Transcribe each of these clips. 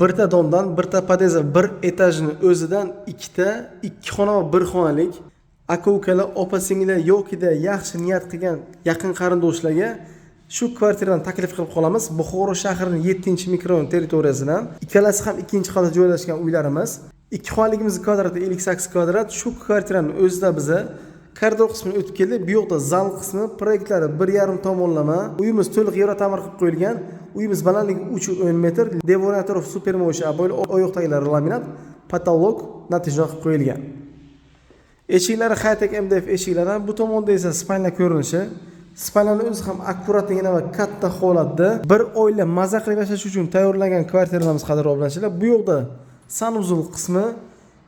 Birta domdan, birta podeza, bir etajni o'zidan ikkita, ikki xona va bir xonalik aka-ukalar, opa-singillar yokida yaxshi niyat qilgan yaqin qarindoshlarga shu kvartirani taklif qilib qolamiz. Buxoro shahrining 7-mikrorayon territoriyasidan. Ikkalasi ham ikkinchi qavatda joylashgan uylarimiz. Ikki xonaligimiz kvadrati 58 kvadrat. Shu kvartiraning o'zida biza koridor qismini o'tib keldik. Bu yoqda zal qismi, proyektlari 1,5 tomonlama. Uyimiz to'liq yevro ta'mir qilib qo'yilgan. Uyimiz balandligi 310 metr, devor atrofi supermo'sh aboyli, oyoqdagilar laminat, patolog natija qilib qo'yilgan. Eshiklari Hightech MDF eshiklari, bu tomonda esa spayna ko'rinishi. Spaynaning o'zi ham akkuratligina va katta holatda. Bir oila maza qilib yashash uchun tayyorlangan kvartiramiz qadr obunachilar. Bu yoqda sanuzul qismi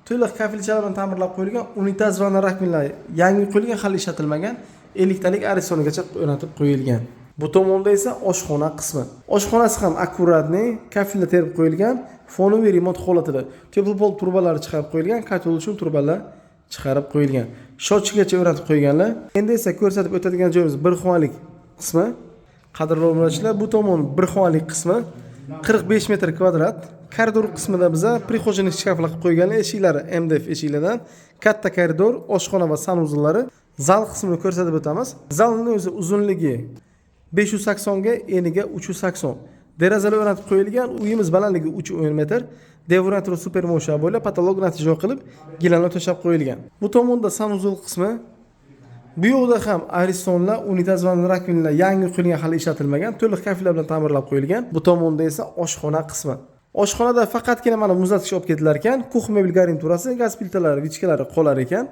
to'liq kafilchalar bilan ta'mirlab qo'yilgan, unitaz va rakminlar yangi qo'yilgan, hali ishlatilmagan, 50 talik arizonigacha o'rnatib qo'yilgan. Bu tomonda esa oshxona qismi. Oshxonasi ham akkuratniy, kafillar terib qo'yilgan, fonoviy remont holatida. Tepl-pol turbalari chiqarib qo'yilgan, kotol uchun turbalar chiqarib qo'yilgan. Shotchigacha o'rnatib qo'yganlar. Endi esa ko'rsatib o'tadigan joyimiz bir xonalik qismi. Qadrli obunachilar, bu tomon bir xonalik qismi 45 metr kvadrat. Koridor qismida biza prixojnik shkaflar qilib qo'yganlar, eshiklari MDF eshiklardan, katta koridor, oshxona va sanuzullari. Zal qismini ko'rsatib o'tamiz. Zalning o'zi uzunligi 580 ga, eniga 380. Derazalar o'rnatib qo'yilgan, uyimiz balandligi 310 metr. Devorator supermo'sh bo'la patolog natija qilib gilamlar to'shab qo'yilgan. Bu tomonda sanuzul qismi. Bu yoqda ham arizonlar, unitaz va rakminlar yangi qo'yilgan, hali ishlatilmagan, to'liq kafillar bilan ta'mirlab qo'yilgan. Bu tomonda esa oshxona qismi. Oshxonada faqatgina mana muzlatgich olib ketilar ekan, kux mebel garniturasi, gaz plitalari, vichkalari qolar ekan.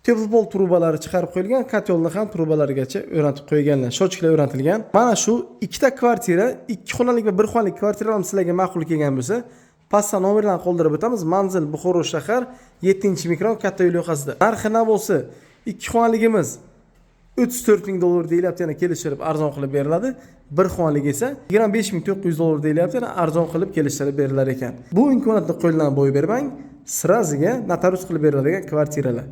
Tepl-pol turbalari chiqarib qo'yilgan, kotelni ham turbalarigacha o'rnatib qo'yganlar, shotchiklar o'rnatilgan. Mana shu ikkita kvartira, ikki xonalik va bir xonalik kvartiralar sizlarga ma'qul kelgan bo'lsa, pastda nomerlarni qoldirib o'tamiz. Manzil Buxoro shahar 7-mikrorayon katta yo'l yoqasida. Narxi na bo'lsa, ikki xonaligimiz $34,000 deyilyapti, yana kelishtirib arzon qilib beriladi. Bir xonalik esa $25,900 deyilyapti, yana arzon qilib kelishtirib berilar ekan. Bu imkoniyatni qo'ldan boy bermang, siraziga notarius qilib beriladigan kvartiralar.